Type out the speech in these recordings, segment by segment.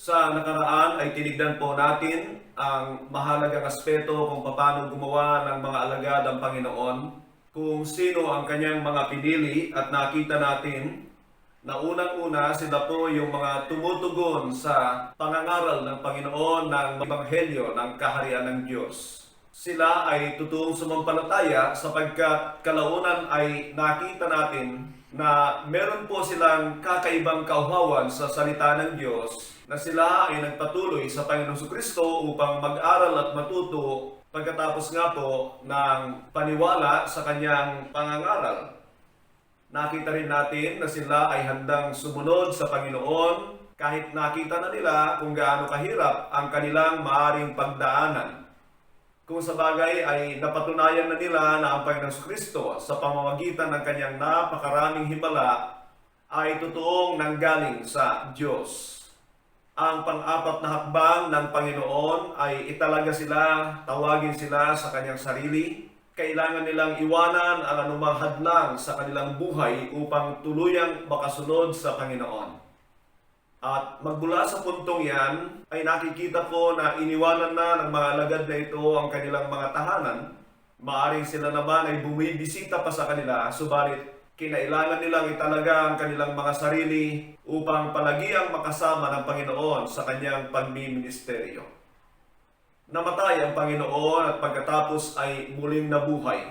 Sa nakaraan ay tinignan po natin ang mahalagang aspeto kung paano gumawa ng mga alagad ang Panginoon, kung sino ang kanyang mga pinili at nakita natin na unang-una sila po yung mga tumutugon sa pangangaral ng Panginoon ng Ebanghelyo ng Kaharian ng Diyos. Sila ay totoong sumampalataya sapagkat kalaunan ay nakita natin na meron po silang kakaibang kauhawan sa salita ng Diyos na sila ay nagpatuloy sa Panginoong Kristo upang mag-aral at matuto pagkatapos nga po ng paniwala sa kanyang pangangaral. Nakita rin natin na sila ay handang sumunod sa Panginoon kahit nakita na nila kung gaano kahirap ang kanilang maaring pagdaanan. Kung sa bagay ay napatunayan na nila na ang Panginoong Kristo sa pamamagitan ng kanyang napakaraming himala ay totoong nanggaling sa Diyos. Ang pang-apat na hakbang ng Panginoon ay italaga sila, tawagin sila sa kanyang sarili. Kailangan nilang iwanan ang anumang hadlang sa kanilang buhay upang tuluyang makasunod sa Panginoon. At magmula sa puntong yan, ay nakikita ko na iniwanan na ng mga alagad na ito ang kanilang mga tahanan. Maaring sila naman ay bumibisita pa sa kanila, subalit kinailangan nilang italaga ang kanilang mga sarili upang palagiang makasama ng Panginoon sa kanyang pagmiministeryo. Namatay ang Panginoon at pagkatapos ay muling nabuhay.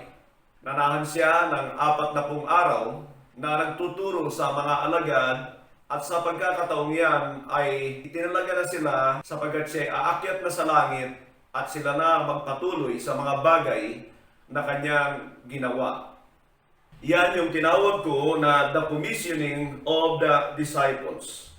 Nanahan siya ng 40 araw na nagtuturo sa mga alagad. At sa pagkakataong yan ay itinalaga na sila sapagkat siya aakyat na sa langit at sila na magpatuloy sa mga bagay na kanyang ginawa. Yan yung tinawag ko na the commissioning of the disciples.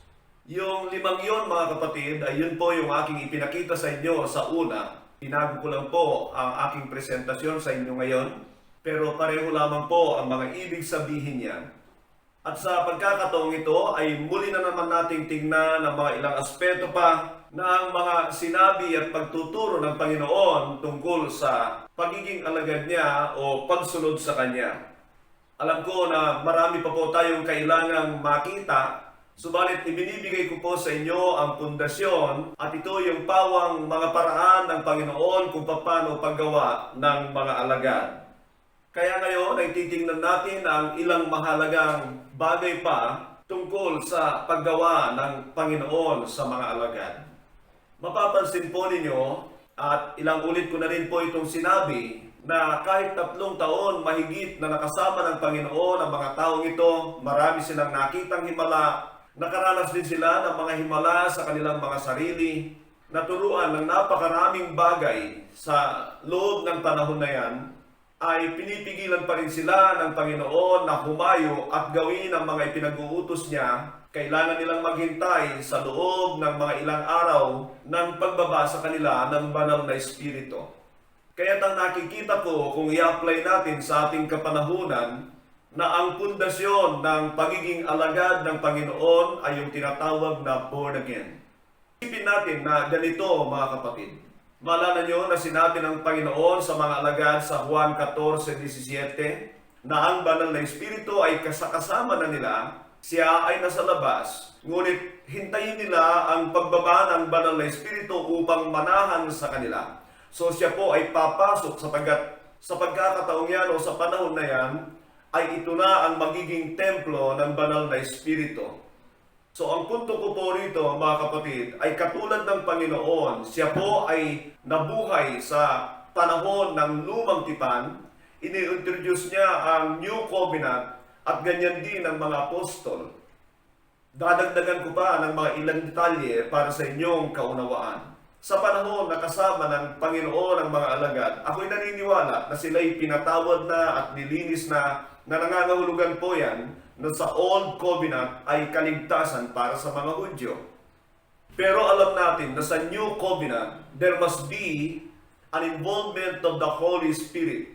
Yung 5 yon mga kapatid ay yun po yung aking ipinakita sa inyo sa una. Tinago ko lang po ang aking presentasyon sa inyo ngayon, pero pareho lamang po ang mga ibig sabihin niyan. At sa pagkakataong ito ay muli na naman nating tingnan ang mga ilang aspeto pa ng mga sinabi at pagtuturo ng Panginoon tungkol sa pagiging alagad niya o pagsunod sa Kanya. Alam ko na marami pa po tayong kailangang makita, subalit ibinibigay ko po sa inyo ang pundasyon at ito yung pawang mga paraan ng Panginoon kung paano paggawa ng mga alagad. Kaya ngayon ay titingnan natin ang ilang mahalagang bagay pa tungkol sa paggawa ng Panginoon sa mga alagad. Mapapansin po ninyo at ilang ulit ko na rin po itong sinabi na kahit 3 taon mahigit na nakasama ng Panginoon ang mga taong ito, marami silang nakitang himala, nakaranas din sila ng mga himala sa kanilang mga sarili, naturuan ng napakaraming bagay sa loob ng panahon na yan, ay pinipigilan pa rin sila ng Panginoon na humayo at gawin ang mga ipinag-uutos niya. Kailangan nilang maghintay sa loob ng mga ilang araw ng pagbaba sa kanila ng banal na Espiritu. Kaya ang nakikita ko kung i-apply natin sa ating kapanahunan na ang pundasyon ng pagiging alagad ng Panginoon ay yung tinatawag na born again. Isipin natin na ganito mga kapatid. Maalala nyo na sinabi ng Panginoon sa mga alagad sa Juan 14:17 na ang banal na Espiritu ay kasama na nila, siya ay nasa labas, ngunit hintayin nila ang pagbaba ng banal na Espiritu upang manahan sa kanila. So siya po ay papasok sapagkat sa pagkakataong yan o sa panahon na yan, ay ito na ang magiging templo ng banal na Espiritu. So ang punto ko po rito mga kapatid ay katulad ng Panginoon, siya po ay nabuhay sa panahon ng lumang tipan, ini-introduce niya ang New Covenant at ganyan din ang mga apostol. Dadagdagan ko pa ng mga ilang detalye para sa inyong kaunawaan. Sa panahon na kasama ng Panginoon ang mga alagad, ako'y naniniwala na sila'y pinatawad na at nilinis na nangangahulugan po yan na sa Old Covenant ay kaligtasan para sa mga Hudyo. Pero alam natin na sa New Covenant, there must be an involvement of the Holy Spirit.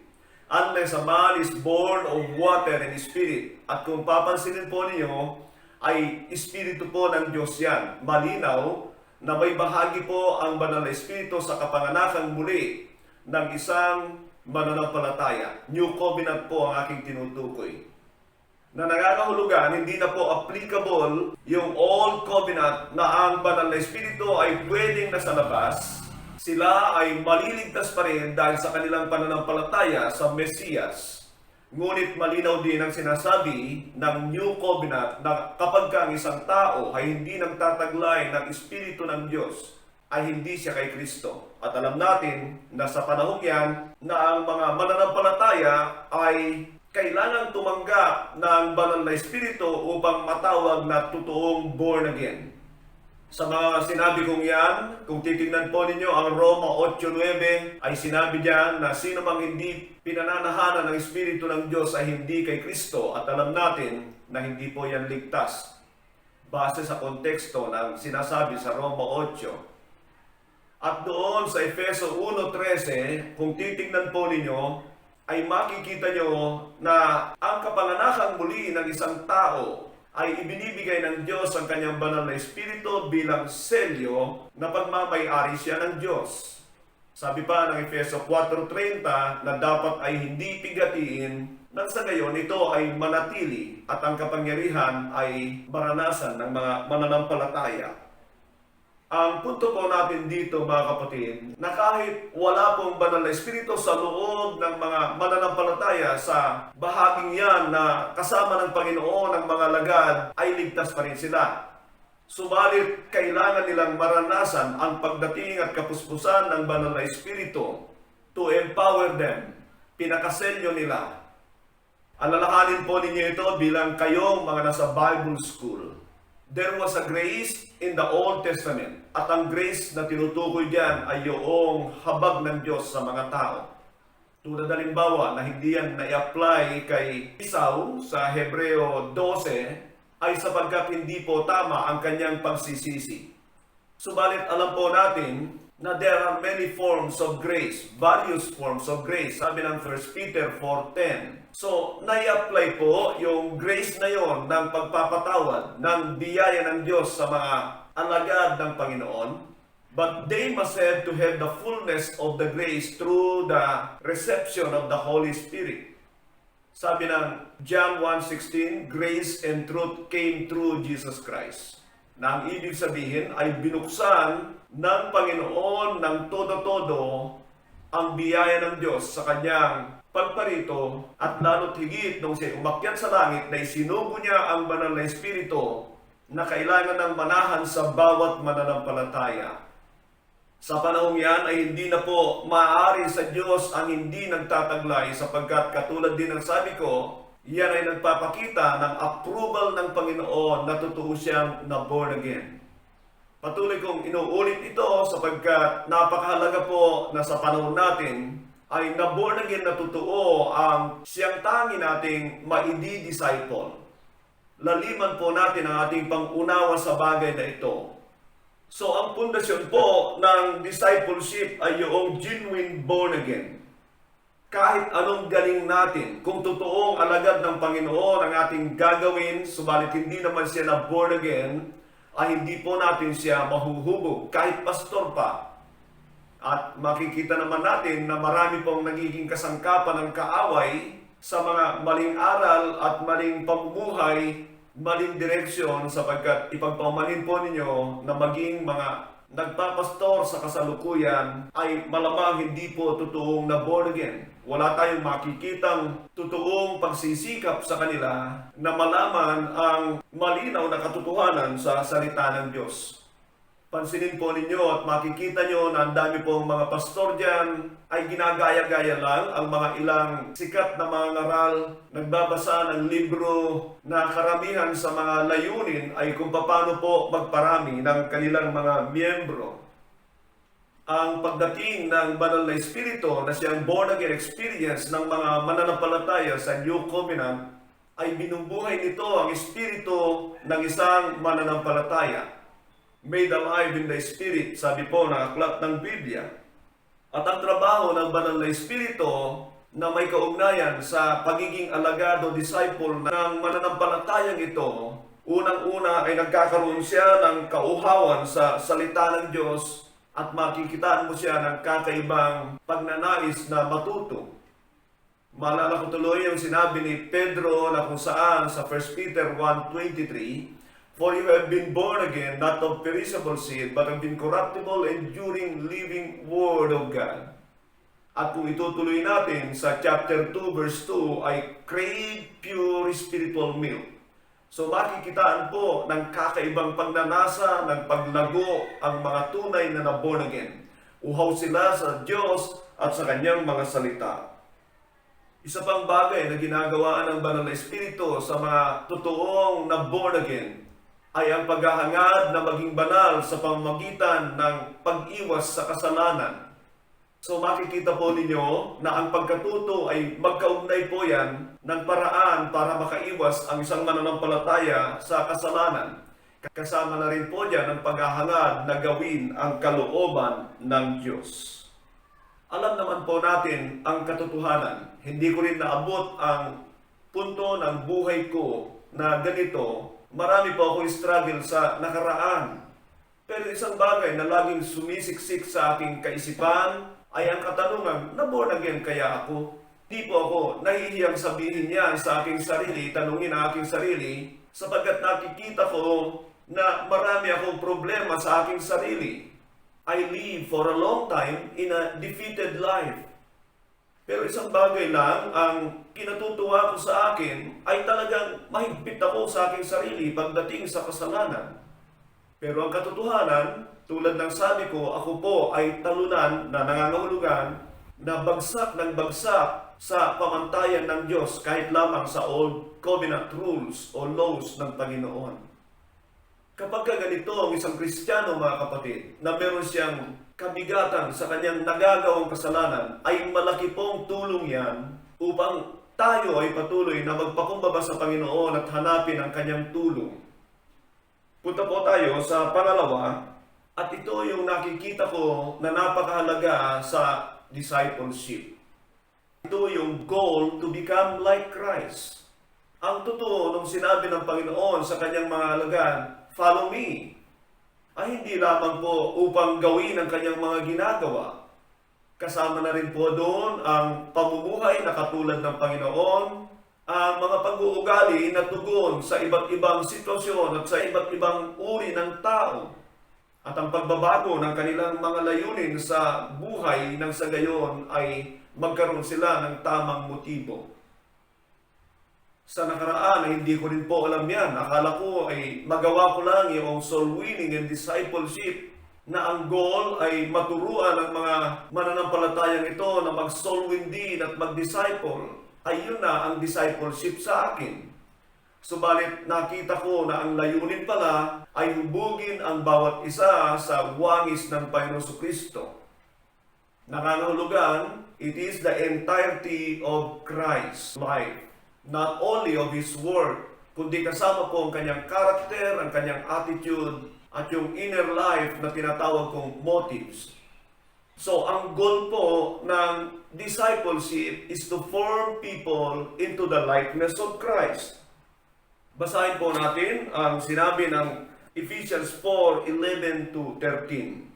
Unless a man is born of water and Spirit. At kung papansinin po ninyo, ay Espiritu po ng Diyos yan. Malinaw na may bahagi po ang banal na Espiritu sa kapanganakang muli ng isang mananampalataya. New Covenant po ang aking tinutukoy. na nangangahulugan, hindi na po applicable yung Old Covenant na ang banal na Espiritu ay pwedeng nasa labas. Sila ay maliligtas pa rin dahil sa kanilang pananampalataya sa Mesiyas. Ngunit malinaw din ang sinasabi ng New Covenant na kapag ang isang tao ay hindi nagtataglay ng Espiritu ng Diyos, ay hindi siya kay Kristo. At alam natin na sa panahong yan na ang mga mananampalataya ay kailangang tumanggap ng banal na Espiritu upang matawag na totoong born again. Sa mga sinabi kong yan, kung titignan po ninyo ang Roma 8:9, ay sinabi diyan na sino mang hindi pinananahanan ng Espiritu ng Diyos ay hindi kay Kristo, at alam natin na hindi po yan ligtas base sa konteksto ng sinasabi sa Roma 8. At doon sa Efeso 1:13, kung titignan po ninyo, ay makikita nyo na ang kapanganakang muli ng isang tao ay ibinibigay ng Diyos ang kanyang banal na Espiritu bilang selyo na pagmamay-ari siya ng Diyos. Sabi pa ng Efeso 4:30 na dapat ay hindi pigatiin nang sa gayon ito ay manatili at ang kapangyarihan ay maranasan ng mga mananampalataya. Ang punto po natin dito, mga kapatid, na kahit wala pong banal na Espiritu sa loob ng mga mananampalataya sa bahaging yan na kasama ng Panginoon ng mga lagad, ay ligtas pa rin sila. Subalit, kailangan nilang maranasan ang pagdating at kapuspusan ng banal na Espiritu to empower them. Pinakaselyo nila. Alalahanin po ninyo ito bilang kayong mga nasa Bible school. There was a grace in the Old Testament. At ang grace na tinutukoy diyan ay yung habag ng Diyos sa mga tao. Tulad halimbawa na hindi yan na-apply kay Esau sa Hebreo 12 ay sapagkat hindi po tama ang kanyang pagsisisi. Subalit alam po natin na there are many forms of grace, various forms of grace. Sabi ng 1 Peter 4:10. So, nai-apply po yung grace na yon ng pagpapatawad, ng biyaya ng Diyos sa mga alagad ng Panginoon. But they must have to have the fullness of the grace through the reception of the Holy Spirit. Sabi ng John 1:16, grace and truth came through Jesus Christ. Na ang ibig sabihin ay binuksan ng Panginoon ng todo-todo ang biyaya ng Diyos sa kanyang pagparito, at lalo't higit nung siya umakyat sa langit na isinugo niya ang banal na Espiritu na kailangan ng manahan sa bawat mananampalataya. Sa panahong yan ay hindi na po maaari sa Diyos ang hindi nagtataglay, sapagkat katulad din ng sabi ko, yan ay nagpapakita ng approval ng Panginoon na totoo siyang na born again. Patuloy kong inuulit ito sapagkat napakahalaga po na sa panahon natin ay na-born again na totoo ang siyang tangi nating maidi-disciple. Laliman po natin ang ating pangunawa sa bagay na ito. So ang pundasyon po ng discipleship ay yung genuine born again. Kahit anong galing natin, kung totoong alagad ng Panginoon ang ating gagawin, subalit hindi naman siya na born again, ay hindi po natin siya mahuhubog, kahit pastor pa. At makikita naman natin na marami pong nagiging kasangkapan ng kaaway sa mga maling aral at maling pamumuhay, maling direksyon, sapagkat ipagpaumanhin po ninyo na maging mga nagpapastor sa kasalukuyan ay malamang hindi po totoong na born again. Wala tayong makikitang totoong pagsisikap sa kanila na malaman ang malinaw na katotohanan sa salita ng Diyos. Pansinin po ninyo at makikita nyo na ang dami pong mga pastor dyan ay ginagaya-gaya lang ang mga ilang sikat na mga ngaral, nagbabasa ng libro na karamihan sa mga layunin ay kung paano po magparami ng kanilang mga miyembro. Ang pagdating ng banal na Espiritu na siyang born again experience ng mga mananampalataya sa New Covenant ay binubuhay nito ang Espiritu ng isang mananampalataya. Made alive in the Spirit, sabi po ng aklat ng Biblia. At ang trabaho ng banal na Espiritu na may kaugnayan sa pagiging alagado, disciple ng mananampalatayang ito, unang-una ay nagkakaroon siya ng kauhawan sa salita ng Diyos at makikitaan mo siya ng kakaibang pagnanais na matuto. Maalala ko tuloy yung sinabi ni Pedro na kung saan sa 1 Peter 1:23, "For you have been born again, not of perishable seed, but of incorruptible, enduring, living Word of God." At kung itutuloy natin sa chapter 2 verse 2 ay crave pure spiritual milk. So makikitaan po ng kakaibang pagnanasa ng paglago ang mga tunay na na-born again. Uhaw sila sa Diyos at sa kanyang mga salita. Isa pang bagay na ginagawa ng Banal na Espiritu sa mga totoong na-born again ay ang paghahangad na maging banal sa pamamagitan ng pag-iwas sa kasalanan. So makikita po ninyo na ang pagkatuto ay magkaugnay po yan ng paraan para makaiwas ang isang mananampalataya sa kasalanan. Kasama na rin po dyan ang paghahangad na gawin ang kalooban ng Diyos. Alam naman po natin ang katotohanan. Hindi ko rin naabot ang punto ng buhay ko na ganito. Marami po akong struggle sa nakaraan. Pero isang bagay na laging sumisiksik sa aking kaisipan ay ang katanungan, na-born again kaya ako? Di po ako nahihiyang sabihin yan sa aking sarili, tanungin ang aking sarili, sapagkat nakikita ko na marami akong problema sa aking sarili. I live for a long time in a defeated life. Pero isang bagay lang ang kinatutuwa ko sa akin ay talagang mahigpit ako sa aking sarili pagdating sa kasalanan. Pero ang katotohanan, tulad ng sabi ko, ako po ay talunan na nangangahulugan na bagsak ng bagsak sa pamantayan ng Diyos kahit lamang sa Old Covenant rules o laws ng Panginoon. Kapag ganito ang isang Kristiyano, mga kapatid, na meron siyang kabigatan sa kanyang nagagawang kasalanan, ay malaki pong tulong yan upang tayo ay patuloy na magpakumbaba sa Panginoon at hanapin ang kanyang tulong. Punta po tayo sa pangalawa, at ito yung nakikita ko na napakahalaga sa discipleship. Ito yung goal to become like Christ. Ang totoo nung sinabi ng Panginoon sa kanyang mga alagad, "Follow me," ay hindi lamang po upang gawin ang kanyang mga ginagawa. Kasama na rin po doon ang pamumuhay na katulad ng Panginoon, ang mga pag-uugali na tugon sa iba't ibang sitwasyon at sa iba't ibang uri ng tao, at ang pagbabago ng kanilang mga layunin sa buhay nang sa gayon ay magkaroon sila ng tamang motibo. Sa nakaraan ay hindi ko rin po alam yan. Akala ko ay magawa ko lang yung soul winning and discipleship na ang goal ay maturuan ang mga mananampalatayang ito na mag-soul win din at mag-disciple. Ayun na ang discipleship sa akin. Subalit nakita ko na ang layunin pala ay hubugin ang bawat isa sa wangis ng Panginoon Kristo. Nangangahulugan, it is the entirety of Christ's life. Not only of His Word, kundi kasama po ang kanyang karakter, ang kanyang attitude, at yung inner life na tinatawag kong motives. So, ang goal po ng discipleship is to form people into the likeness of Christ. Basahin po natin ang sinabi ng Ephesians 4:11-13.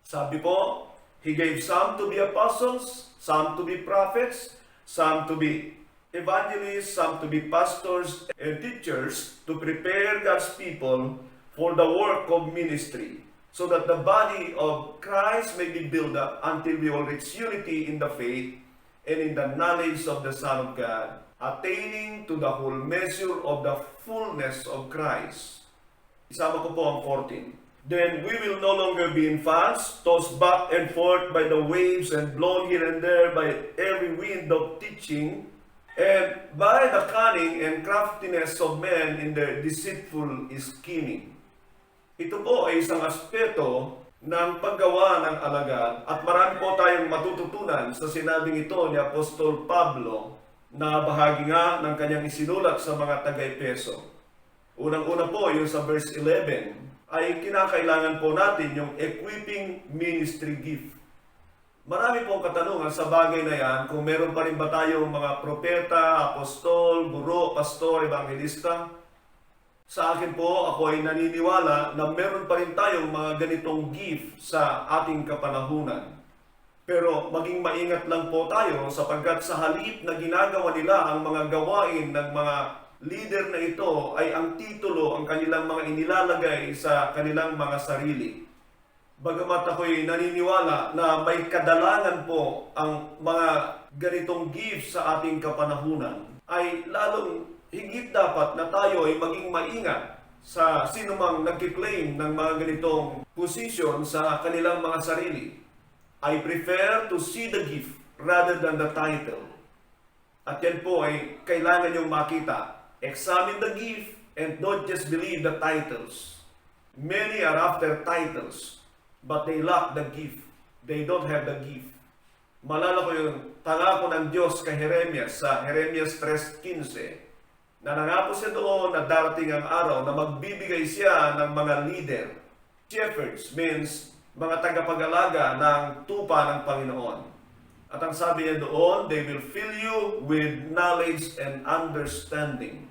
Sabi po, He gave some to be apostles, some to be prophets, some to be evangelists, some to be pastors and teachers, to prepare God's people for the work of ministry, so that the body of Christ may be built up until we all reach unity in the faith and in the knowledge of the Son of God, attaining to the whole measure of the fullness of Christ. Isama ko po ang 14. Then we will no longer be infants, tossed back and forth by the waves and blown here and there by every wind of teaching, and by the cunning and craftiness of men in their deceitful scheming. Ito po ay isang aspeto ng paggawa ng alagad, at marami po tayong matututunan sa sinabing ito ni Apostol Pablo na bahagi nga ng kanyang isinulat sa mga taga-Efeso. Unang-una po yung sa verse 11 ay kinakailangan po natin yung equipping ministry gift. Marami pong katanungan sa bagay na yan, kung meron pa rin ba tayong mga propeta, apostol, guro, pastor, evangelista. Sa akin po, ako ay naniniwala na meron pa rin tayong mga ganitong gift sa ating kapanahunan. Pero maging maingat lang po tayo sapagkat sa halip na ginagawa nila ang mga gawain ng mga leader na ito ay ang titulo ang kanilang mga inilalagay sa kanilang mga sarili. Bagamat ako'y naniniwala na may kadalangan po ang mga ganitong gifts sa ating kapanahunan, ay lalong higit dapat na tayo ay maging maingat sa sinumang nagkiklaim ng mga ganitong position sa kanilang mga sarili. I prefer to see the gift rather than the title. At yan po ay kailangan niyong makita. Examine the gift and don't just believe the titles. Many are after titles, but they lack the gift. They don't have the gift. Malala ko yung pangako ng Diyos kay Jeremias sa Jeremias 3:15 na nangako siya doon na darating ang araw na magbibigay siya ng mga leader. Shepherds means mga tagapag-alaga ng tupa ng Panginoon. At ang sabi niya doon, they will fill you with knowledge and understanding.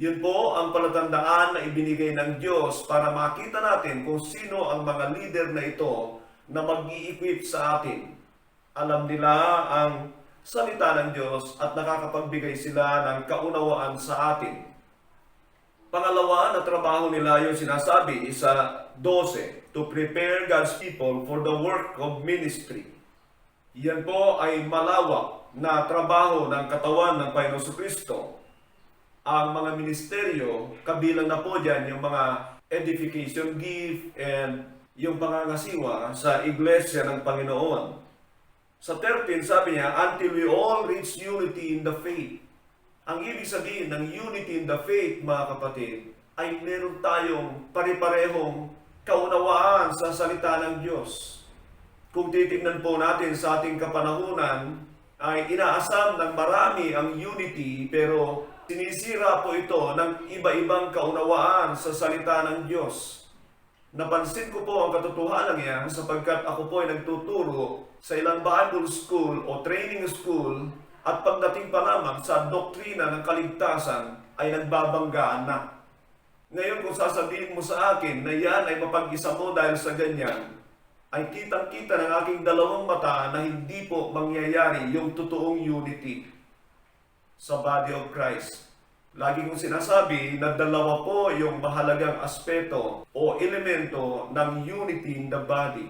Yun po ang palatandaan na ibinigay ng Diyos para makita natin kung sino ang mga leader na ito na mag-i-equip sa atin. Alam nila ang salita ng Diyos at nakakapagbigay sila ng kaunawaan sa atin. Pangalawa na trabaho nila yung sinasabi sa 12, to prepare God's people for the work of ministry. Yan po ay malawak na trabaho ng katawan ng Panginoon Kristo. Ang mga ministeryo, kabilang na po dyan yung mga edification gift and yung pangangasiwa sa iglesia ng Panginoon. Sa 13, sabi niya, until we all reach unity in the faith. Ang ibig sabihin ng unity in the faith, mga kapatid, ay meron tayong pare-parehong kaunawaan sa salita ng Diyos. Kung titignan po natin sa ating kapanahunan, ay inaasam ng marami ang unity, pero sinisira po ito ng iba-ibang kaunawaan sa salita ng Diyos. Napansin ko po ang katotohanan yan sapagkat ako po ay nagtuturo sa ilang Bible school o training school at pagdating pa lamang sa doktrina ng kaligtasan ay nagbabanggaan na. Ngayon kung sasabihin mo sa akin na yan ay mapag-isa mo dahil sa ganyan, ay kitang-kita ng aking dalawang mata na hindi po mangyayari yung totoong unity sa body of Christ. Lagi kong sinasabi na dalawa po yung mahalagang aspeto o elemento ng unity in the body.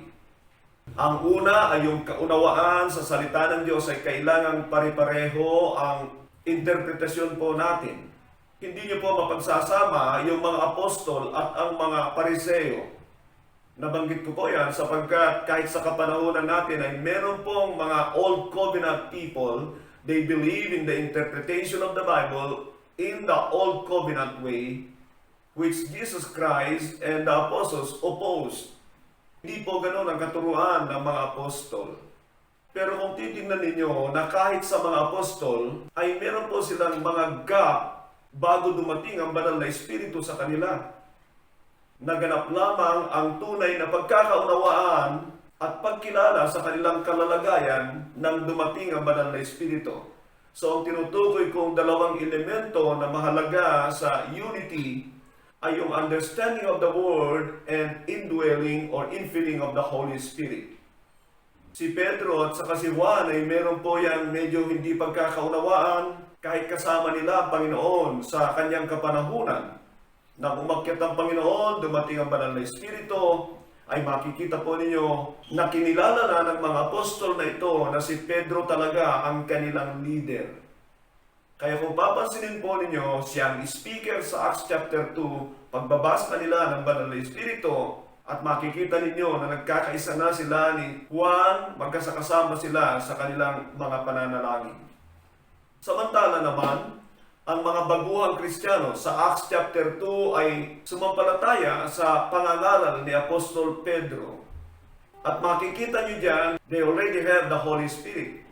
Ang una ay yung kaunawaan sa salita ng Diyos ay kailangang pare-pareho ang interpretasyon po natin. Hindi niyo po mapagsasama yung mga apostol at ang mga pariseo. Nabanggit ko po yan sapagkat kahit sa kapanahunan natin ay meron pong mga Old Covenant people, they believe in the interpretation of the Bible in the Old Covenant way, which Jesus Christ and the apostles opposed. Hindi po ganoon ang katuruan ng mga apostol. Pero kung titingnan ninyo na kahit sa mga apostol, ay meron po silang mga gap bago dumating ang banal na Espiritu sa kanila. Naganap lamang ang tunay na pagkakaunawaan at pagkilala sa kanilang kalalagayan nang dumating ang banal na Espiritu. So ang tinutukoy kong dalawang elemento na mahalaga sa unity ay yung understanding of the Word and indwelling or infilling of the Holy Spirit. Si Pedro at saka si Juan ay meron po yan medyo hindi pagkakaunawaan kahit kasama nila ang Panginoon sa kanyang kapanahunan. Nang umakyat ang Panginoon, dumating ang banal na Espiritu, ay makikita po ninyo na kinilala na ng mga apostol na ito na si Pedro talaga ang kanilang leader. Kaya kung papansinin po ninyo, siyang speaker sa Acts chapter 2, pagbabasa nila ng banal na Espiritu, at makikita ninyo na nagkakaisa na sila ni Juan, magkasakasama sila sa kanilang mga pananalangin. Samantala naman, ang mga baguhang Kristiyano sa Acts chapter 2 ay sumampalataya sa pangangaral ni Apostol Pedro. At makikita nyo dyan, they already have the Holy Spirit.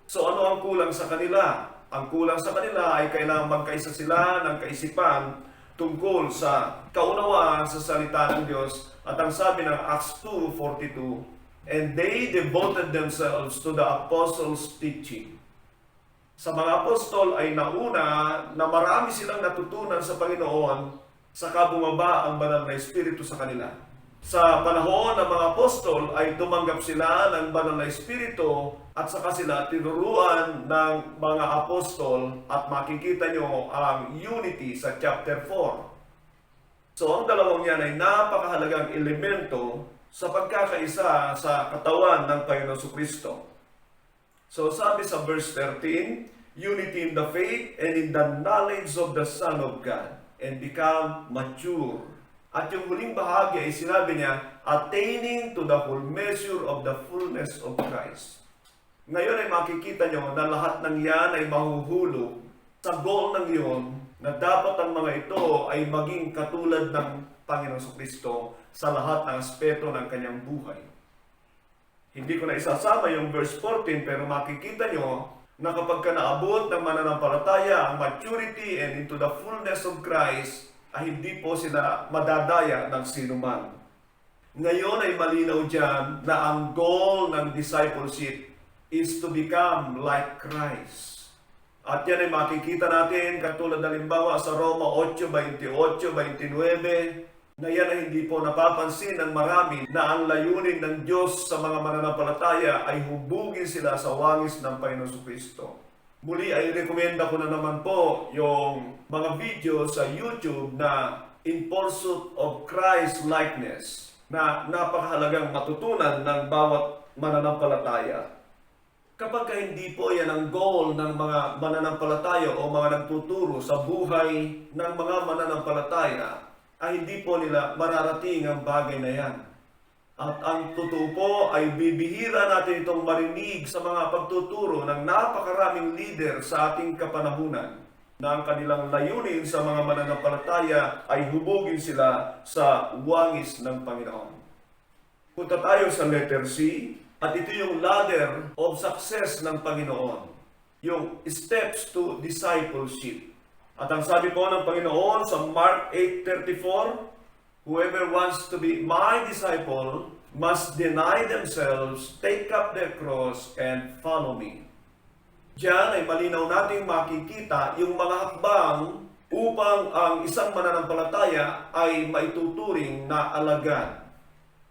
So ano ang kulang sa kanila? Ang kulang sa kanila ay kailangan magkaisa sila ng kaisipan tungkol sa kaunawaan sa salita ng Diyos. At ang sabi ng Acts 2:42, and they devoted themselves to the apostles' teaching. Sa mga apostol ay nauna na marami silang natutunan sa Panginoon, saka bumaba ang banal na Espiritu sa kanila. Sa panahon ng mga apostol ay tumanggap sila ng banal na espiritu at saka sila tinuruan ng mga apostol at makikita nyo ang unity sa chapter 4. So ang dalawang yan ay napakahalagang elemento sa pagkakaisa sa katawan ng Panginoon Kristo. So sabi sa verse 13, unity in the faith and in the knowledge of the Son of God and become mature. At yung huling bahagi ay sinabi niya, attaining to the whole measure of the fullness of Christ. Ngayon ay makikita nyo na lahat ng yan ay mahuhulog sa goal ng iyon na dapat ang mga ito ay maging katulad ng Panginoon Kristo sa lahat ng aspeto ng kanyang buhay. Hindi ko na isasama yung verse 14 pero makikita nyo na kapag ka naabot ng mananampalataya ang maturity and into the fullness of Christ, ay hindi po sila madadaya ng sinuman. Ngayon ay malinaw dyan na ang goal ng discipleship is to become like Christ. At yan ay makikita natin katulad na halimbawa sa Roma 8:28-29 na yan ay hindi po napapansin ng marami na ang layunin ng Diyos sa mga mananampalataya ay hubugin sila sa wangis ng Panginoon Kristo. Muli ay rekomenda ko na naman po yung mga video sa YouTube na In Pursuit of Christ Likeness na napakahalagang matutunan ng bawat mananampalataya. Kapag hindi po yan ang goal ng mga mananampalataya o mga nagtuturo sa buhay ng mga mananampalataya, ay hindi po nila mararating ang bagay na yan. At ang totoo po ay bibihira natin itong marinig sa mga pagtuturo ng napakaraming leader sa ating kapanahunan na ang kanilang layunin sa mga mananampalataya ay hubugin sila sa wangis ng Panginoon. Punta tayo sa letter C at ito yung ladder of success ng Panginoon, yung steps to discipleship. At ang sabi po ng Panginoon sa Mark 8:34, whoever wants to be my disciple must deny themselves, take up their cross, and follow me. Diyan ay malinaw nating makikita yung mga hakbang upang ang isang mananampalataya ay maituturing na alagad.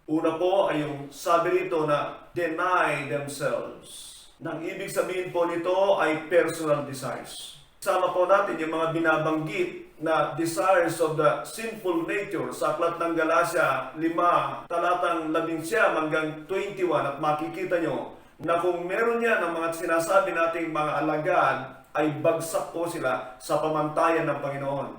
Una po ay yung sabi rito na deny themselves. Nang ibig sabihin po nito ay personal desires. Sama po natin yung mga binabanggit na desires of the sinful nature sa Aklat ng Galacia 5, talatang 11 hanggang 21 at makikita nyo na kung meron yan ng mga sinasabi nating mga alagad ay bagsak po sila sa pamantayan ng Panginoon.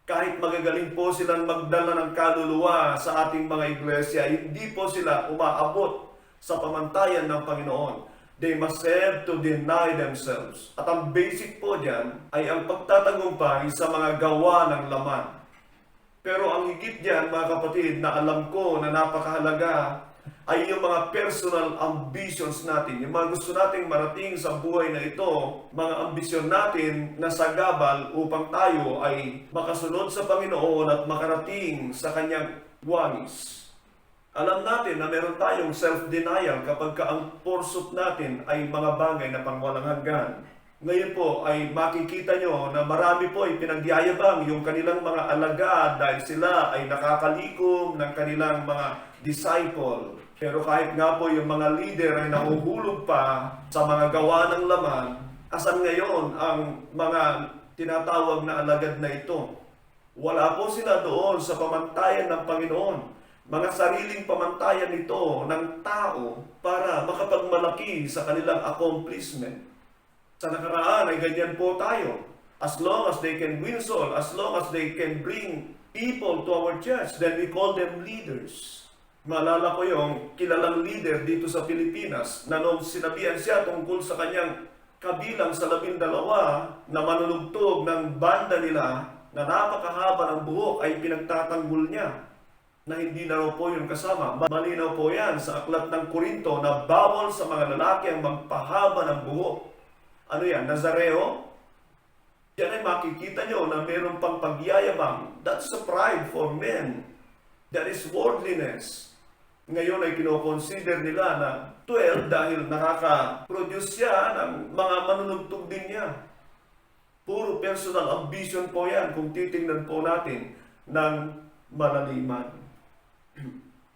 Kahit magagaling po silang magdala ng kaluluwa sa ating mga iglesia, hindi po sila umaabot sa pamantayan ng Panginoon. They must have to deny themselves. At ang basic po dyan ay ang pagtatagumpay sa mga gawa ng laman. Pero ang higit dyan, mga kapatid, na alam ko na napakahalaga ay yung mga personal ambitions natin. Yung mga gusto nating marating sa buhay na ito, mga ambisyon natin na sagabal upang tayo ay makasunod sa Panginoon at makarating sa Kanyang wangis. Alam natin na meron tayong self-denial kapag ang pursuit natin ay mga bagay na pangwalang hanggan. Ngayon po ay makikita nyo na marami po ay pinagyayabang yung kanilang mga alagad dahil sila ay nakakalikom ng kanilang mga disciple. Pero kahit nga po yung mga leader ay nahuhulog pa sa mga gawa ng laman, asan ngayon ang mga tinatawag na alagad na ito? Wala po sila doon sa pamantayan ng Panginoon. Mga sariling pamantayan nito ng tao para makapagmalaki sa kanilang accomplishment. Sa nakaraan ay ganyan po tayo. As long as they can win soul, as long as they can bring people to our church, then we call them leaders. Maalala ko yung kilalang leader dito sa Pilipinas na nung sinabihan siya tungkol sa kanyang kabilang sa 12 na manunugtog ng banda nila na napakahaba ng buhok ay pinagtatanggol niya na hindi na raw po yung kasama. Malinaw po yan sa Aklat ng Korinto na bawal sa mga lalaki ang magpahaba ng buhok. Ano yan? Nazareo? Yan ay makikita nyo na mayroon pang pagyayabang. That's a pride for men. That is worldliness. Ngayon ay kinoconsider nila na 12 dahil nakaka-produce siya ng mga manunugtog din niya. Puro personal ambition po yan kung titingnan po natin ng malaliman.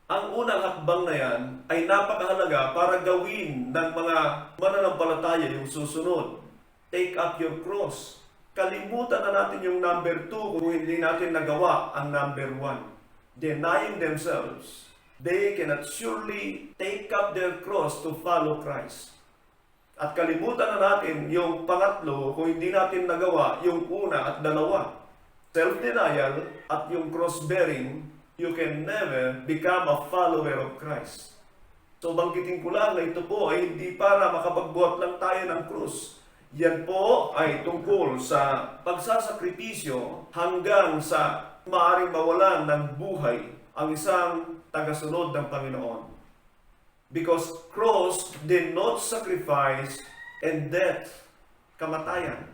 Ang unang hakbang na yan ay napakahalaga para gawin ng mga mananampalataya yung susunod. Take up your cross. Kalimutan na natin yung number 2 kung hindi natin nagawa ang number 1. Denying themselves. They cannot surely take up their cross to follow Christ. At kalimutan na natin yung pangatlo kung hindi natin nagawa yung una at dalawa. Self-denial at yung cross-bearing. You can never become a follower of Christ. So banggitin ko lang na ito po ay hindi para makapagbuhat lang tayo ng krus. Yan po ay tungkol sa pagsasakripisyo hanggang sa maaaring mawalan ng buhay ang isang tagasunod ng Panginoon. Because cross denotes sacrifice and death, kamatayan.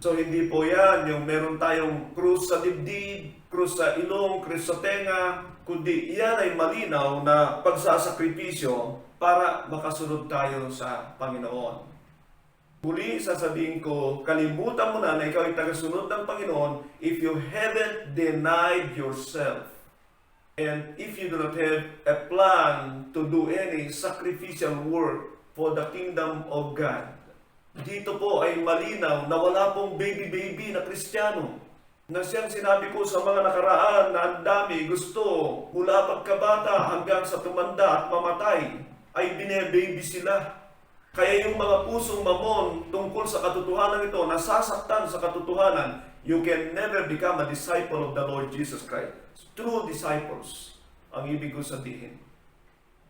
So hindi po yan yung meron tayong krus sa dibdib, krus sa ilong, krus sa tenga, kundi yan ay malinaw na pagsasakripisyo para makasunod tayo sa Panginoon. Muli sasabihin ko, kalimutan mo na ikaw ay tagasunod ng Panginoon if you haven't denied yourself. And if you do not have a plan to do any sacrificial work for the kingdom of God. Dito po ay malinaw na wala pong baby na Kristiyano. Na siyang sinabi ko sa mga nakaraan na ang dami gusto mula pagkabata hanggang sa tumanda at mamatay ay bine-baby sila. Kaya yung mga pusong mamon tungkol sa katotohanan ito, nasasaktan sa katotohanan, you can never become a disciple of the Lord Jesus Christ. True disciples ang ibig ko sabihin.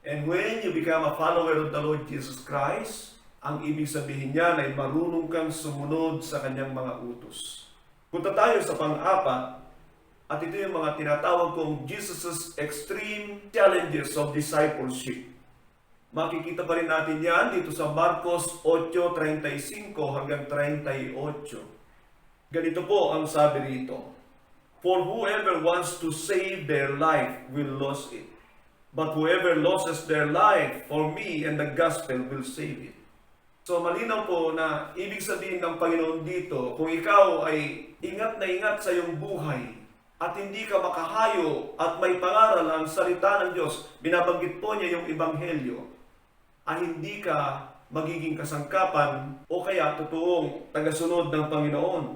And when you become a follower of the Lord Jesus Christ, ang ibig sabihin niyan ay marunong kang sumunod sa kanyang mga utos. Punta tayo sa pang-apat, at ito yung mga tinatawag kong Jesus' extreme challenges of discipleship. Makikita pa rin natin yan dito sa Marcos 8:35 hanggang 38. Ganito po ang sabi rito. For whoever wants to save their life will lose it. But whoever loses their life for me and the gospel will save it. So malinaw po na ibig sabihin ng Panginoon dito, kung ikaw ay ingat na ingat sa iyong buhay at hindi ka makahayo at may pangaral ang salita ng Diyos, binabanggit po niya yung Ebanghelyo, ay hindi ka magiging kasangkapan o kaya totoong tagasunod ng Panginoon.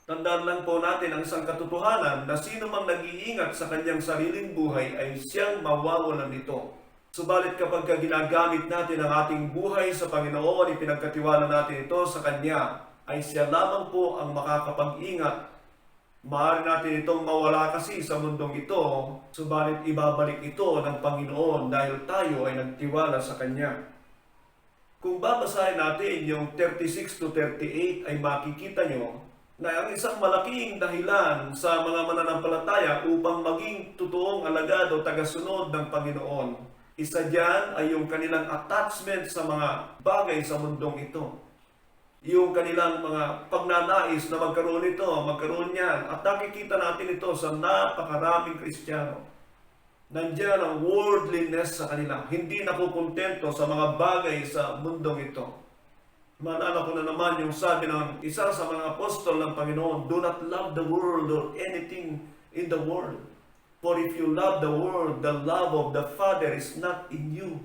Tandaan lang po natin ang isang katotohanan na sino mang nag-iingat sa kanyang sariling buhay ay siyang mawawalan nito. Subalit kapag ginagamit natin ang ating buhay sa Panginoon, ipinagkatiwala natin ito sa Kanya, ay siya lamang po ang makakapag-ingat. Maaari natin itong mawala kasi sa mundong ito, subalit ibabalik ito ng Panginoon dahil tayo ay nagtiwala sa Kanya. Kung babasahin natin yung 36 to 38 ay makikita nyo na ang isang malaking dahilan sa mga mananampalataya upang maging totoong alagad o tagasunod ng Panginoon. Isa dyan ay yung kanilang attachment sa mga bagay sa mundong ito. Yung kanilang mga pagnanais na magkaroon ito, magkaroon yan. At nakikita natin ito sa napakaraming Kristiyano. Nandiyan ang worldliness sa kanila. Hindi nakukontento sa mga bagay sa mundong ito. Maalala ko na naman yung sabi ng isa sa mga apostol ng Panginoon, do not love the world or anything in the world. For if you love the world, the love of the Father is not in you.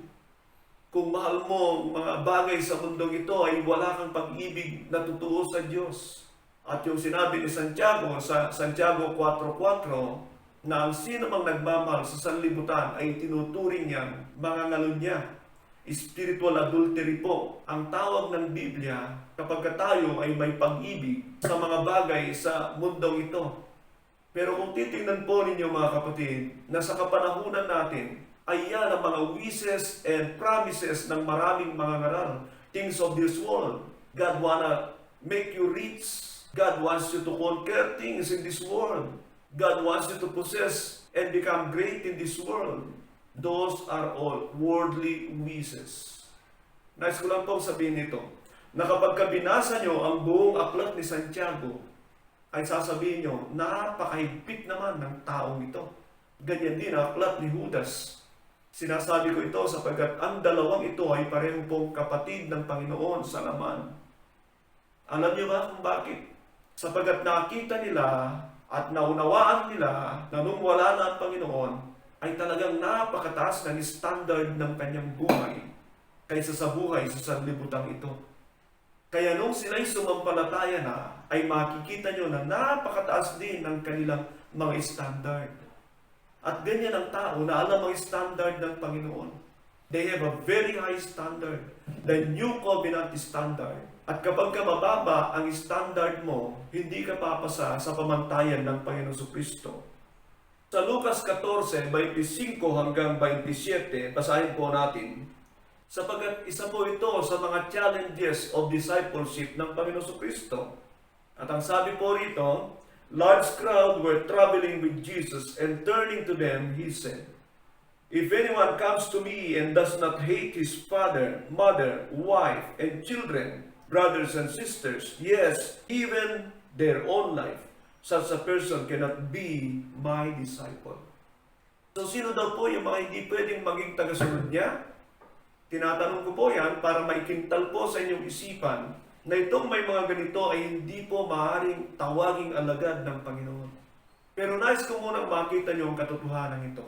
Kung mahal mo ang mga bagay sa mundong ito, ay wala kang pag-ibig na totoo sa Diyos. At yung sinabi ni Santiago sa Santiago 4:4, na ang sino mang nagmamahal sa sanlibutan ay tinuturing niyang mga ngalon niya. Spiritual adultery po ang tawag ng Biblia kapag tayo ay may pag-ibig sa mga bagay sa mundong ito. Pero kung titingnan po ninyo mga kapatid, na sa kapanahunan natin, ay yan ang mga wishes and promises ng maraming mga ngaral. Things of this world. God wanna make you rich. God wants you to conquer things in this world. God wants you to possess and become great in this world. Those are all worldly wishes. Nais ko lang pong sabihin nito, na kapag binasa nyo ang buong aklat ni Santiago, ay sasabihin nyo, napakahigpit naman ng taong ito. Ganyan din ang aklat ni Judas. Sinasabi ko ito sapagkat ang dalawang ito ay parehong pong kapatid ng Panginoon sa laman. Alam niyo ba kung bakit? Sapagkat nakita nila at naunawaan nila na nung wala na ang Panginoon, ay talagang napakataas ng standard ng kanyang buhay kaysa sa buhay sa sanlibutan ito. Kaya nung sila'y sumampalataya na, ay makikita nyo na napakataas din ng kanilang mga standard. At ganyan ang tao na alam ang standard ng Panginoon. They have a very high standard, the New Covenant standard. At kapag ka mababa ang standard mo, hindi ka papasa sa pamantayan ng Panginoon Kristo. Sa Lucas 14, 25 hanggang 27, basahin po natin, sapagkat isa po ito sa mga challenges of discipleship ng Panginoon Kristo. At ang sabi po rito, large crowd were traveling with Jesus, and turning to them, he said, if anyone comes to me and does not hate his father, mother, wife, and children, brothers and sisters, yes, even their own life, such a person cannot be my disciple. So sino daw po yung mga hindi pwedeng maging tagasunod niya? Tinatanong ko po yan para maikintal po sa inyong isipan na itong may mga ganito ay hindi po maaaring tawaging alagad ng Panginoon. Pero nais ko munang makita niyo ang katotohanan ito.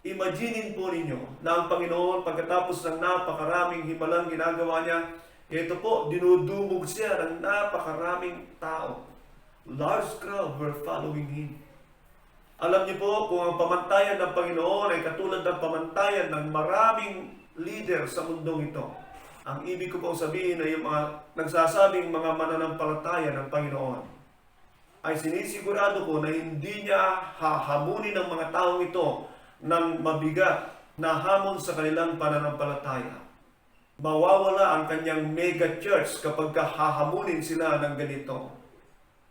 Imaginin po ninyo na ang Panginoon pagkatapos ng napakaraming himalang ginagawa niya, ito po, dinudumog siya ng napakaraming tao. Large crowd were following him. Alam niyo po kung ang pamantayan ng Panginoon ay katulad ng pamantayan ng maraming leader sa mundong ito. Ang ibig ko pong sabihin ay yung mga nagsasabing mga mananampalataya ng Panginoon ay sinisigurado ko na hindi niya hahamunin ng mga taong ito ng mabigat na hamon sa kanilang pananampalataya. Mawawala ang kanyang mega church kapag hahamunin sila ng ganito.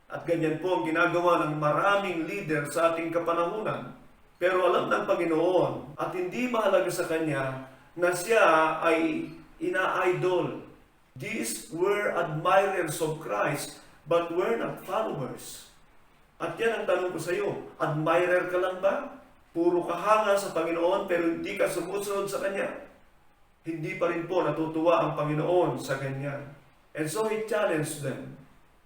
At ganyan po ang ginagawa ng maraming leader sa ating kapanahunan. Pero alam ng Panginoon at hindi mahalaga sa Kanya na siya ay ina-idol. These were admirers of Christ but were not followers. At yan ang tanong ko sa iyo, admirer ka lang ba? Puro kahanga sa Panginoon pero hindi ka sumusunod sa Kanya. Hindi pa rin po natutuwa ang Panginoon sa ganyan. And so He challenged them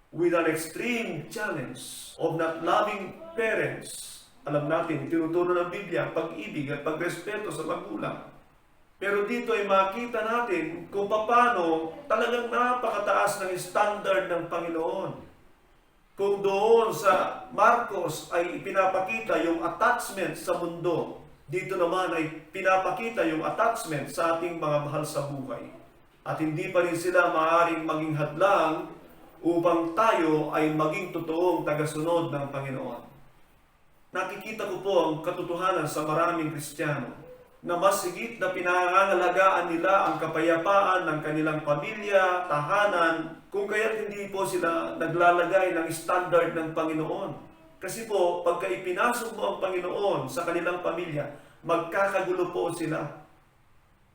with an extreme challenge of not loving parents. Alam natin, tinuturo ng Biblia ang pag-ibig at pagrespeto sa magulang. Pero dito ay makita natin kung paano talagang napakataas ng standard ng Panginoon. Kung doon sa Marcos ay pinapakita yung attachment sa mundo, dito naman ay pinapakita yung attachment sa ating mga mahal sa buhay. At hindi pa rin sila maaaring maging hadlang upang tayo ay maging totoong tagasunod ng Panginoon. Nakikita ko po ang katotohanan sa maraming Kristiyano na mas higit na pinangangalagaan nila ang kapayapaan ng kanilang pamilya, tahanan, kung kaya't hindi po sila naglalagay ng standard ng Panginoon. Kasi po, pagka ipinasok mo ang Panginoon sa kanilang pamilya, magkakagulo po sila.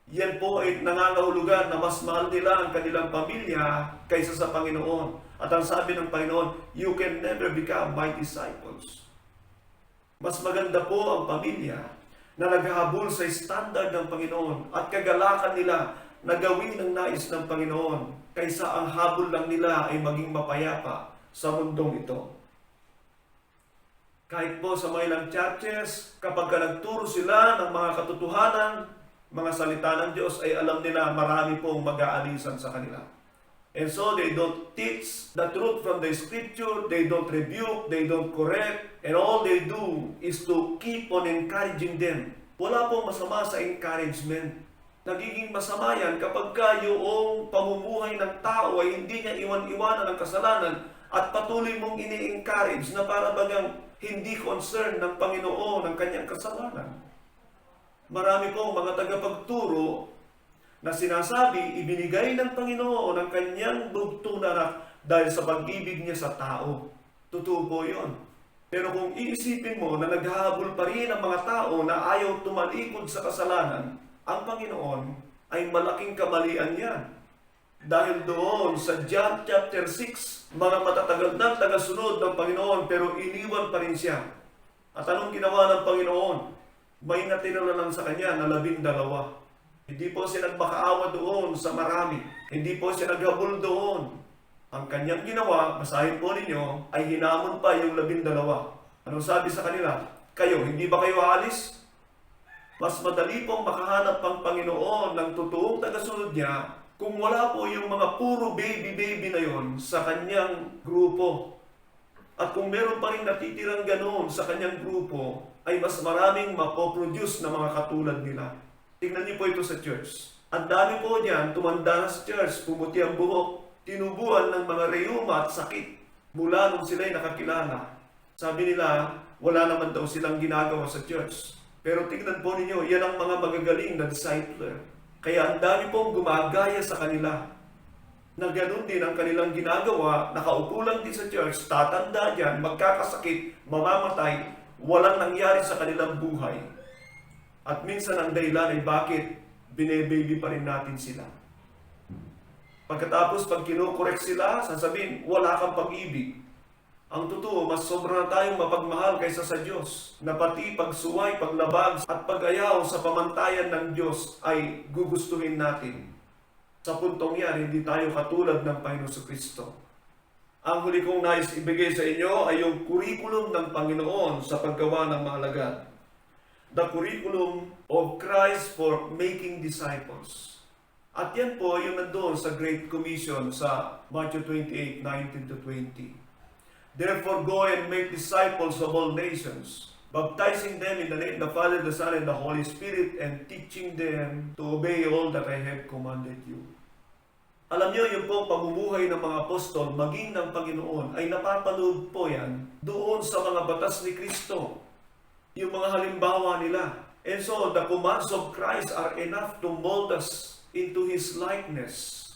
Yan po ay nangangahulugan na mas mahal nila ang kanilang pamilya kaysa sa Panginoon. At ang sabi ng Panginoon, you can never become my disciples. Mas maganda po ang pamilya na naghahabol sa standard ng Panginoon at kagalakan nila na gawin ang nais ng Panginoon kaysa ang habol lang nila ay maging mapayapa sa mundong ito. Kahit po sa mga ilang churches, kapag nagturo sila ng mga katotohanan, mga salita ng Diyos, ay alam nila marami pong mag-aalisan sa kanila. And so they don't teach the truth from the Scripture, they don't rebuke, they don't correct, and all they do is to keep on encouraging them. Wala pong masama sa encouragement. Nagiging masama yan kapag yung pamumuhay ng tao ay hindi niya iwan-iwanan ang kasalanan at patuloy mong ini-encourage na para bagang hindi concern ng Panginoon ang kanyang kasalanan. Marami pong mga tagapagturo na sinasabi, ibinigay ng Panginoon ang kanyang bugtong na anak dahil sa pag-ibig niya sa tao. Totoo po yun. Pero kung iisipin mo na naghahabol pa rin ang mga tao na ayaw tumalikod sa kasalanan, ang Panginoon ay malaking kamalian yan. Dahil doon sa John chapter 6, mga matatagal na tagasunod ng Panginoon pero iniwan pa rin siya. At anong ginawa ng Panginoon? May natira na lang sa kanya na 12. Hindi po siya nagmakaawa doon sa marami. Hindi po siya naghabol doon. Ang kanyang ginawa, basahin po ninyo, ay hinamon pa yung 12. Anong sabi sa kanila? Kayo, hindi ba kayo aalis? Mas madali pong makahanap ang Panginoon ng totoong tagasunod niya kung wala po yung mga puro baby na yon sa kanyang grupo. At kung meron pa rin natitirang ganoon sa kanyang grupo, ay mas maraming mapoproduce na mga katulad nila. Tingnan niyo po ito sa church. Ang dami po niyan, tumanda na sa church, pumuti ang buhok, tinubuan ng mga reyuma at sakit mula nung sila'y nakakilala. Sabi nila, wala naman daw silang ginagawa sa church. Pero tingnan po ninyo, yan ang mga magagaling na discipler. Kaya ang dami pong gumagaya sa kanila na ganun din ang kanilang ginagawa, nakaupo lang din sa church, tatanda dyan, magkakasakit, mamamatay, walang nangyari sa kanilang buhay. At minsan ang dahilan ay bakit bine-baby pa rin natin sila. Pagkatapos pag kinokorek sila, sasabihin, wala kang pag-ibig. Ang totoo, mas sobra na tayong mapagmahal kaysa sa Diyos, na pati pagsuway, paglabag at pag-ayaw sa pamantayan ng Diyos ay gugustuhin natin. Sa puntong yan, hindi tayo katulad ng Panginoon Kristo. Ang huli kong nais ibigay sa inyo ay yung curriculum ng Panginoon sa paggawa ng mga alagad. The curriculum of Christ for making disciples. At yan po yung nandoon sa Great Commission sa Matthew 28, 19-20. Therefore, go and make disciples of all nations, baptizing them in the name of the Father, the Son, and the Holy Spirit, and teaching them to obey all that I have commanded you. Alam niyo, yung po pamumuhay ng mga apostol, maging ng Panginoon, ay napapanood po yan doon sa mga batas ni Kristo. Yung mga halimbawa nila. And so, the commands of Christ are enough to mold us into His likeness.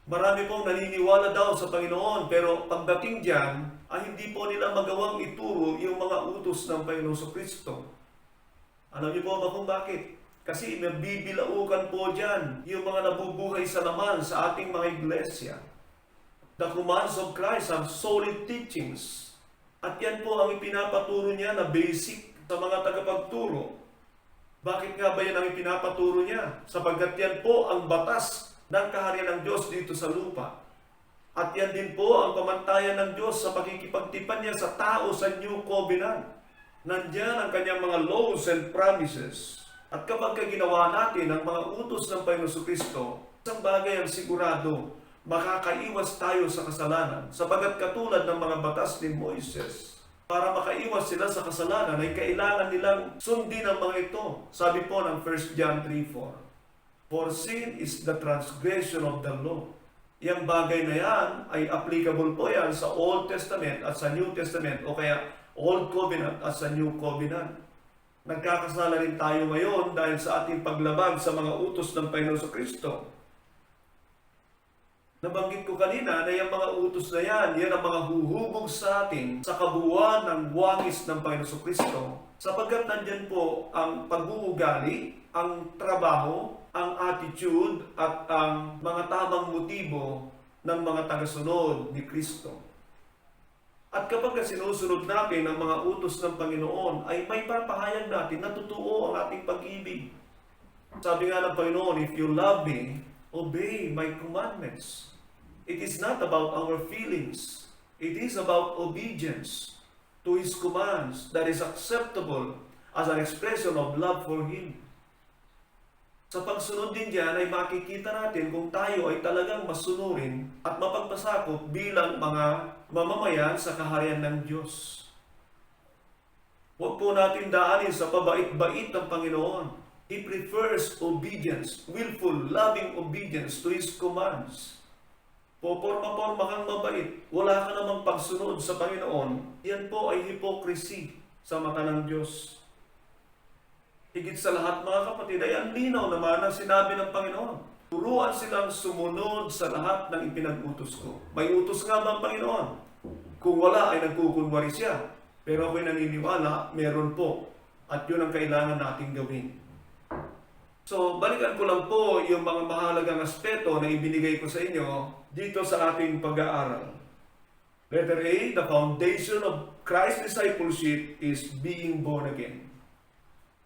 Marami pong naniniwala daw sa Panginoon, pero pagdating dyan, ay hindi po nila magawang ituro yung mga utos ng Panginoon Kristo. Alam niyo po ba kung bakit? Kasi nabibilaukan po dyan yung mga nabubuhay sa laman sa ating mga iglesia. The commands of Christ have solid teachings. At yan po ang ipinapaturo niya na basic sa mga tagapagturo. Bakit nga ba yan ang ipinapaturo niya? Sapagkat yan po ang batas ng kaharian ng Diyos dito sa lupa. At yan din po ang pamantayan ng Diyos sa pakikipagtipan niya sa tao sa New Covenant. Nandiyan ang kanyang mga laws and promises. At kapag ginawa natin ang mga utos ng Panginoon Kristo, isang bagay ang sigurado, makakaiwas tayo sa kasalanan. Sapagat katulad ng mga batas ni Moises, para makaiwas sila sa kasalanan ay kailangan nilang sundin ang mga ito. Sabi po ng 1 John 3:4. For sin is the transgression of the law. Yang bagay na yan ay applicable po yan sa Old Testament at sa New Testament o kaya Old Covenant at sa New Covenant. Nagkakasala rin tayo ngayon dahil sa ating paglabag sa mga utos ng Panginoon Kristo. Nabanggit ko kanina na yung mga utos na yan ang mga huhubog sa atin sa kabuuan ng wangis ng Panginoon Kristo. Sapagkat nandyan po ang pag-uugali, ang trabaho, ang attitude, at ang mga tamang motibo ng mga tagasunod ni Kristo. At kapag sinusunod natin ang mga utos ng Panginoon, ay may papahayag natin na totoo ang ating pag-ibig. Sabi nga ng Panginoon, if you love me, obey my commandments. It is not about our feelings. It is about obedience to His commands that is acceptable as an expression of love for Him. Sa pagsunod din dyan ay makikita natin kung tayo ay talagang masunurin at mapagpasakop bilang mga mamamayan sa kaharian ng Diyos. Huwag po natin daanin sa pabait-bait ng Panginoon. He prefers obedience, willful, loving obedience to His commands. Poporma-porma kang mabait, wala ka namang pagsunod sa Panginoon, yan po ay hypocrisy sa mata ng Diyos. Higit sa lahat mga kapatid, ay ang linaw naman ang sinabi ng Panginoon. Turuan silang sumunod sa lahat ng ipinag-utos ko. May utos nga ba ang Panginoon? Kung wala ay nagkukunwari siya. Pero ako'y naniniwala, meron po. At yun ang kailangan nating gawin. So, balikan ko lang po yung mga mahalagang aspeto na ibinigay ko sa inyo dito sa ating pag-aaral. Letter A, the foundation of Christ's discipleship is being born again.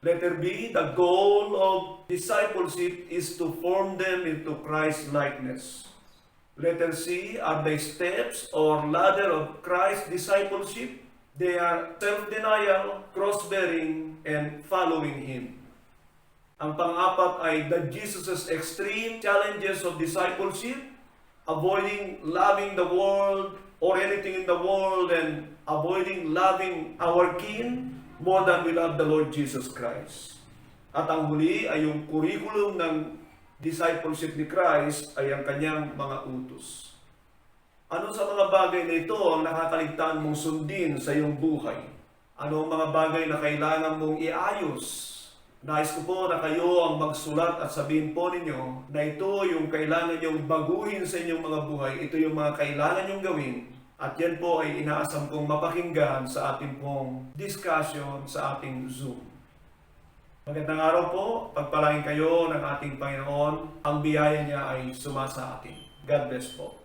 Letter B, the goal of discipleship is to form them into Christ's likeness. Letter C, are the steps or ladder of Christ's discipleship? They are self-denial, cross-bearing, and following Him. Ang pang-apat ay the Jesus' extreme challenges of discipleship, avoiding loving the world or anything in the world and avoiding loving our kin more than we love the Lord Jesus Christ. At ang huli ay yung curriculum ng discipleship ni Christ ay ang kanyang mga utos. Ano sa mga bagay na ito ang nakakaligtaan mong sundin sa iyong buhay? Ano ang mga bagay na kailangan mong iayos? Nais ko po na kayo ang magsulat at sabihin po ninyo na ito yung kailangan nyong baguhin sa inyong mga buhay. Ito yung mga kailangan nyong gawin. At yan po ay inaasam kong mapakinggan sa ating pong discussion sa ating Zoom. Magandang araw po. Pagpalain kayo ng ating Panginoon. Ang biyaya niya ay sumasa atin. God bless po.